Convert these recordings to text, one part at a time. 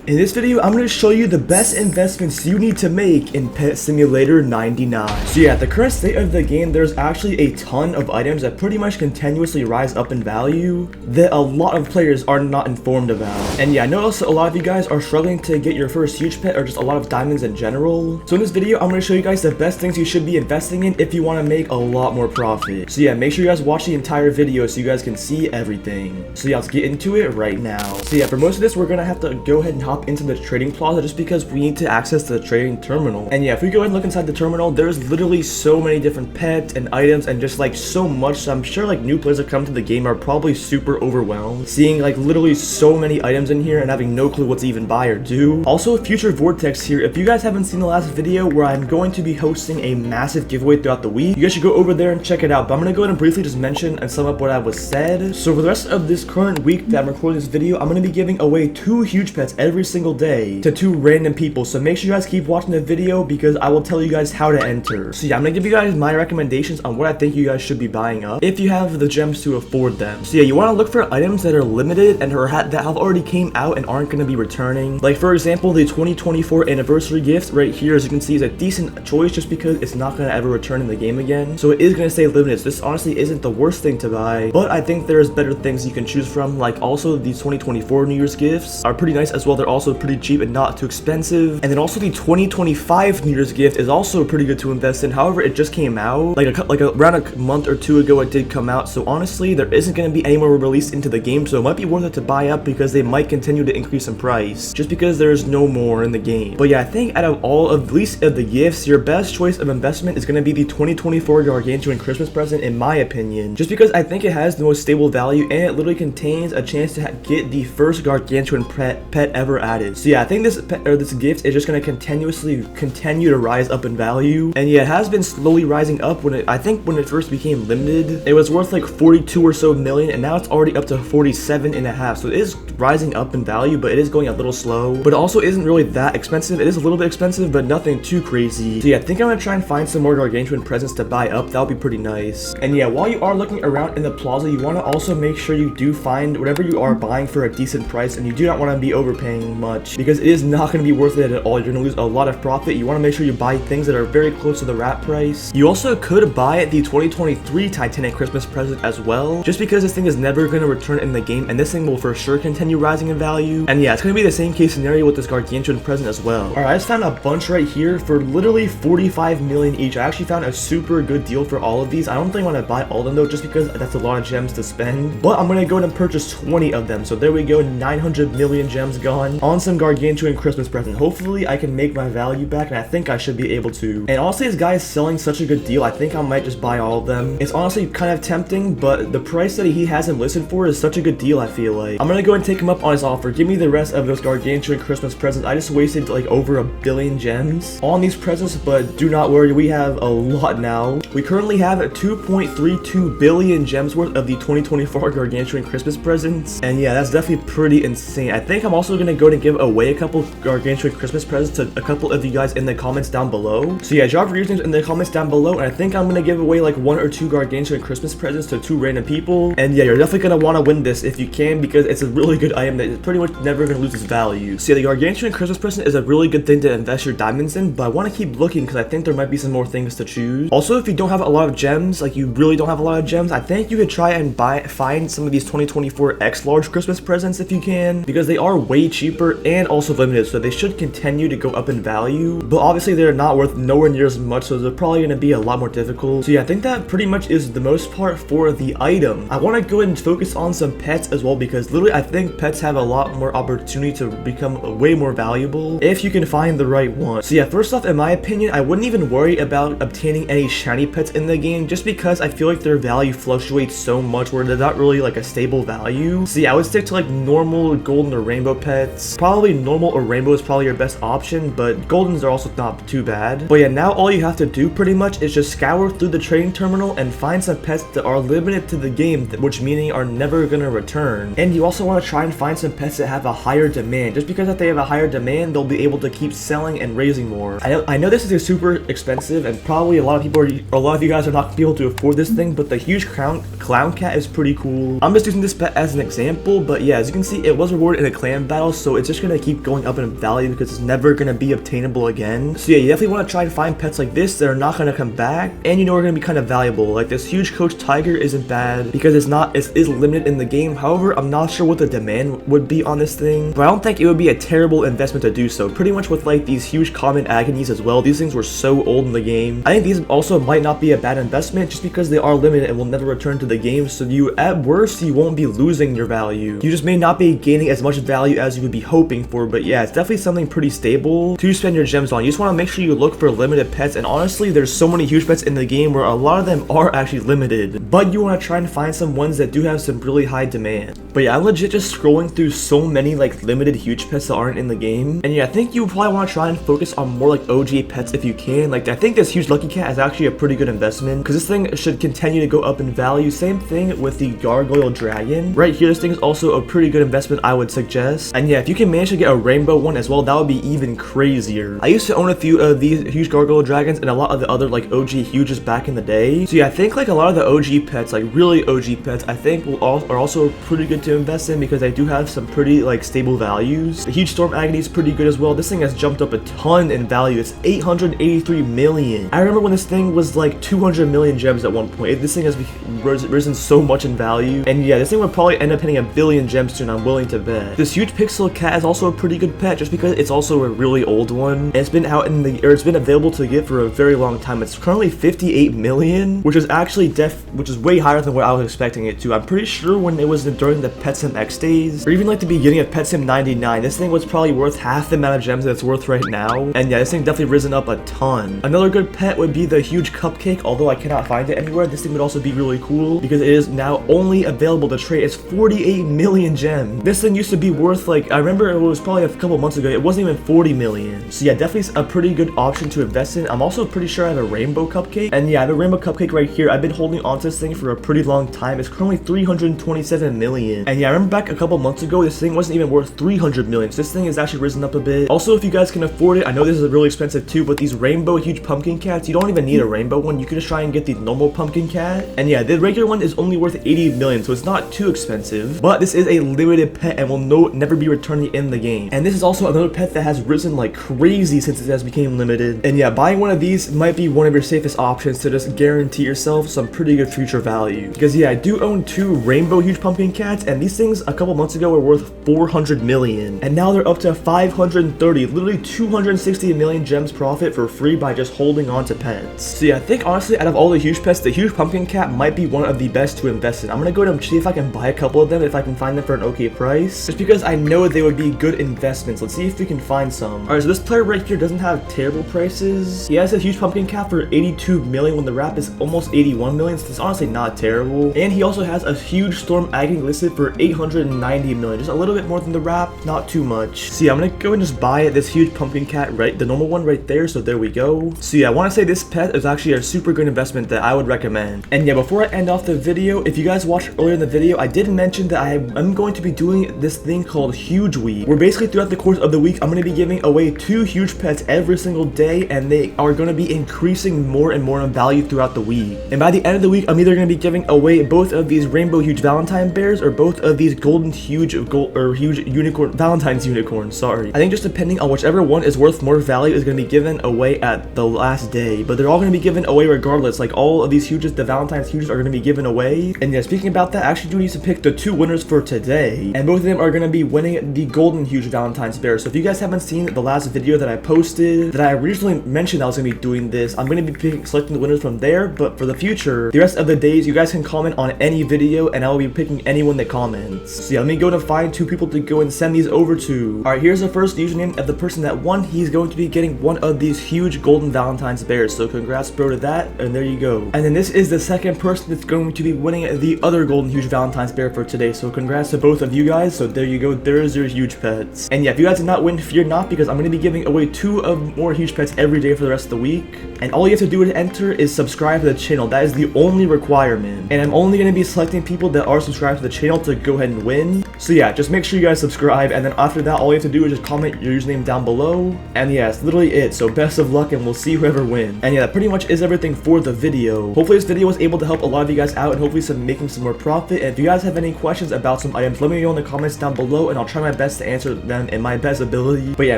In this video, I'm going to show you the best investments you need to make in Pet Simulator 99. So yeah, at the current state of the game, there's actually a ton of items that pretty much continuously rise up in value that a lot of players are not informed about. And yeah, I know also a lot of you guys are struggling to get your first huge pet or just a lot of diamonds in general. So in this video, I'm going to show you guys the best things you should be investing in if you want to make a lot more profit. So yeah, make sure you guys watch the entire video so you guys can see everything. So yeah, let's get into it right now. So yeah, for most of this, we're going to have to go ahead and hop into the trading plaza just because we need to access the trading terminal. And yeah, if we go ahead and look inside the terminal, there's literally so many different pets and items and just like so much. So I'm sure like new players that come to the game are probably super overwhelmed seeing like literally so many items in here and having no clue what to even buy or do. Also, future vortex here. If you guys haven't seen the last video where I'm going to be hosting a massive giveaway throughout the week, you guys should go over there and check it out. But I'm going to go ahead and briefly just mention and sum up what I was said. So for the rest of this current week that I'm recording this video, I'm going to be giving away 2 huge pets every single day to 2 random people. So make sure you guys keep watching the video because I will tell you guys how to enter. So yeah, I'm going to give you guys my recommendations on what I think you guys should be buying up if you have the gems to afford them. So yeah, you want to look for items that are limited and that have already came out and aren't going to be returning. Like for example, the 2024 anniversary gift right here, as you can see, is a decent choice just because it's not going to ever return in the game again. So it is going to stay limited. So this honestly isn't the worst thing to buy, but I think there's better things you can choose from. Like also the 2024 New Year's gifts are pretty nice as well. They're also pretty cheap and not too expensive. And then also the 2025 New Year's gift is also pretty good to invest in. However, it just came out around a month or 2 ago. It did come out. So honestly, there isn't going to be any more released into the game. So it might be worth it to buy up because they might continue to increase in price just because there's no more in the game. But yeah, I think out of all of, at least of the gifts, your best choice of investment is going to be the 2024 Gargantuan Christmas present, in my opinion, just because I think it has the most stable value and it literally contains a chance to get the first Gargantuan pet ever added. So yeah, I think this gift is just going to continue to rise up in value. And yeah, it has been slowly rising up. I think when it first became limited, it was worth like 42 or so million, and now it's already up to 47.5. So it is rising up in value, but it is going a little slow. But it also isn't really that expensive. It is a little bit expensive, but nothing too crazy. So yeah, I think I'm gonna try and find some more Gargantuan presents to buy up. That would be pretty nice. And yeah, while you are looking around in the plaza, you want to also make sure you do find whatever you are buying for a decent price, and you do not want to be overpaying much because it is not going to be worth it at all. You're going to lose a lot of profit. You want to make sure you buy things that are very close to the wrap price. You also could buy the 2023 Titanic Christmas present as well, just because this thing is never going to return in the game, and this thing will for sure continue rising in value. And yeah, it's going to be the same case scenario with this Gargantuan present as well. Alright, I just found a bunch right here for literally 45 million each. I actually found a super good deal for all of these. I don't think I want to buy all of them though, just because that's a lot of gems to spend, but I'm going to go ahead and purchase 20 of them. So there we go, 900 million gems gone on some Gargantuan Christmas present. Hopefully I can make my value back, and I think I should be able to. And honestly, this guy is selling such a good deal, I think I might just buy all of them. It's honestly kind of tempting, but the price that he has him listed for is such a good deal, I feel like. I'm going to go and take him up on his offer. Give me the rest of those Gargantuan Christmas presents. I just wasted like over 1 billion gems on these presents, but do not worry, we have a lot now. We currently have 2.32 billion gems worth of the 2024 Gargantuan Christmas presents, and yeah, that's definitely pretty insane. I think I'm also gonna go to give away a couple Gargantuan Christmas presents to a couple of you guys in the comments down below. So yeah, drop your usernames in the comments down below, and I think I'm gonna give away like 1 or 2 Gargantuan Christmas presents to 2 random people. And yeah, you're definitely gonna want to win this if you can, because it's a really good item that is pretty much never gonna lose its value. So yeah, the Gargantuan Christmas present is a really good thing to invest your diamonds in, but I want to keep looking because I think there might be some more things to choose. Also, if you don't have a lot of gems, like you really don't have a lot of gems, I think you could try and find some of these 2024 X large Christmas presents if you can, because they are way cheaper and also limited, so they should continue to go up in value, but obviously they're not worth nowhere near as much, so they're probably going to be a lot more difficult. So yeah, I think that pretty much is the most part for the item. I want to go ahead and focus on some pets as well, because literally I think pets have a lot more opportunity to become way more valuable if you can find the right one. So yeah, first off, in my opinion, I wouldn't even worry about obtaining any shiny pets in the game, just because I feel like their value fluctuates so much where they're not really like a stable value. So yeah, I would stick to like normal golden or rainbow pets. Probably normal or rainbow is probably your best option, but goldens are also not too bad. But yeah, now all you have to do pretty much is just scour through the trading terminal and find some pets that are limited to the game, which meaning are never gonna return. And you also want to try and find some pets that have a higher demand, just because if they have a higher demand, they'll be able to keep selling and raising more. I know this is super expensive, and probably a lot of you guys are not gonna be able to afford this thing, but the huge clown cat is pretty cool. I'm just using this pet as an example, but yeah, as you can see, it was rewarded in a clan battle, so so it's just gonna keep going up in value because it's never gonna be obtainable again. So yeah, you definitely want to try and find pets like this that are not gonna come back, and you know are gonna be kind of valuable. Like this huge coach tiger isn't bad because it is limited in the game. However, I'm not sure what the demand would be on this thing, but I don't think it would be a terrible investment to do so. Pretty much with like these huge common agonies as well. These things were so old in the game. I think these also might not be a bad investment just because they are limited and will never return to the game. So you, at worst, you won't be losing your value. You just may not be gaining as much value as you would be hoping for, but yeah, it's definitely something pretty stable to spend your gems on. You just want to make sure you look for limited pets, and honestly, there's so many huge pets in the game where a lot of them are actually limited, but you want to try and find some ones that do have some really high demand. But yeah, I'm legit just scrolling through so many like limited huge pets that aren't in the game, and yeah, I think you probably want to try and focus on more like OG pets if you can. Like I think this huge lucky cat is actually a pretty good investment because this thing should continue to go up in value. Same thing with the gargoyle dragon right here. This thing is also a pretty good investment, I would suggest. And yeah, if you can manage to get a rainbow one as well, that would be even crazier. I used to own a few of these huge gargoyle dragons and a lot of the other like OG huges back in the day. So yeah, I think like a lot of the OG pets, like really OG pets, I think are also pretty good to invest in because they do have some pretty like stable values. The huge storm agony is pretty good as well. This thing has jumped up a ton in value. It's 883 million. I remember when this thing was like 200 million gems at one point. This thing has risen so much in value, and yeah, this thing would probably end up hitting 1 billion gems soon, I'm willing to bet. This huge pixel cat is also a pretty good pet just because it's also a really old one, and it's been out in the, or it's been available to get for a very long time. It's currently 58 million, which is actually which is way higher than what I was expecting it to. I'm pretty sure when it was during the PetSim X days, or even like the beginning of PetSim 99, this thing was probably worth half the amount of gems that it's worth right now, and yeah, this thing definitely risen up a ton. Another good pet would be the huge cupcake, although I cannot find it anywhere. This thing would also be really cool because it is now only available to trade. It's 48 million gems. This thing used to be worth like, I remember it was probably a couple months ago, it wasn't even 40 million. So yeah, definitely a pretty good option to invest in. I'm also pretty sure I have a rainbow cupcake, and yeah, I have a rainbow cupcake right here. I've been holding on to this thing for a pretty long time. It's currently 327 million, and yeah, I remember back a couple months ago this thing wasn't even worth 300 million. So this thing has actually risen up a bit. Also, if you guys can afford it, I know this is really expensive too, but these rainbow huge pumpkin cats, you don't even need a rainbow one. You can just try and get the normal pumpkin cat, and yeah, the regular one is only worth 80 million, so it's not too expensive, but this is a limited pet and will never be returning in the game. And this is also another pet that has risen like crazy since it has become limited, and yeah, buying one of these might be one of your safest options to just guarantee yourself some pretty good future value. Because yeah, I do own 2 rainbow huge pumpkin cats, and these things a couple months ago were worth 400 million, and now they're up to 530, literally 260 million gems profit for free by just holding on to pets. So yeah, I think honestly out of all the huge pets, the huge pumpkin cat might be one of the best to invest in. I'm gonna go to see if I can buy a couple of them, if I can find them for an okay price, just because I know they would be good investments. Let's see if we can find some. Alright, so this player right here doesn't have terrible prices. He has a huge pumpkin cat for 82 million when the wrap is almost 81 million, so it's honestly not terrible. And he also has a huge storm agony listed for 890 million, just a little bit more than the wrap, not too much. So yeah, I'm gonna go and just buy this huge pumpkin cat, right, the normal one right there. So there we go. So yeah, I want to say this pet is actually a super good investment that I would recommend. And yeah, before I end off the video, if you guys watched earlier in the video, I did mention that I'm going to be doing this thing called Huge Week, where basically throughout the course of the week, I'm going to be giving away 2 huge pets every single day, and they are going to be increasing more and more in value throughout the week. And by the end of the week, I'm either going to be giving away both of these rainbow huge Valentine bears or both of these golden huge huge unicorn Valentine's unicorns. Sorry, I think just depending on whichever one is worth more value is going to be given away at the last day, but they're all going to be given away regardless. Like all of these huges, the Valentine's huges are going to be given away. And yeah, speaking about that, I actually do need to pick the 2 winners for today, and both of them are going to be winning the golden huge Valentine's bear. So if you guys haven't seen the last video that I posted, that I originally mentioned I was going to be doing this, I'm going to be selecting the winners from there. But for the future, the rest of the days, you guys can comment on any video and I will be picking anyone that comments. So yeah, let me go to find 2 people to go and send these over to. Alright, here's the first username of the person that won. He's going to be getting one of these huge golden Valentine's bears, so congrats bro to that, and there you go. And then this is the second person that's going to be winning the other golden huge Valentine's bear for today, so congrats to both of you guys. So there you go, there's your huge pets. And yeah, if you guys did not win, fear not, because I'm going to be giving away 2 of more huge pets every day for the rest of the week, and all you have to do to enter is subscribe to the channel. That is the only requirement, and I'm only going to be selecting people that are subscribed to the channel to go ahead and win. So yeah, just make sure you guys subscribe, and then after that, all you have to do is just comment your username down below, and yeah, it's literally it. So best of luck, and we'll see whoever wins. And yeah, that pretty much is everything for the video. Hopefully this video was able to help a lot of you guys out, and hopefully making some more profit. And if you guys have any questions about some items, let me know in the comments down below, and I'll try my best best to answer them in my best ability. But yeah,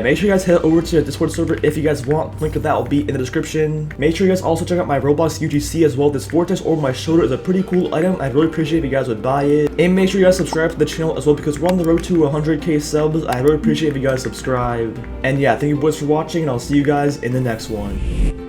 make sure you guys head over to the Discord server if you guys want. Link of that will be in the description. Make sure you guys also check out my Roblox UGC as well. This vortex over my shoulder is a pretty cool item. I'd really appreciate if you guys would buy it. And make sure you guys subscribe to the channel as well, because we're on the road to 100k subs. I really appreciate if you guys subscribe. And yeah, thank you boys for watching, and I'll see you guys in the next one.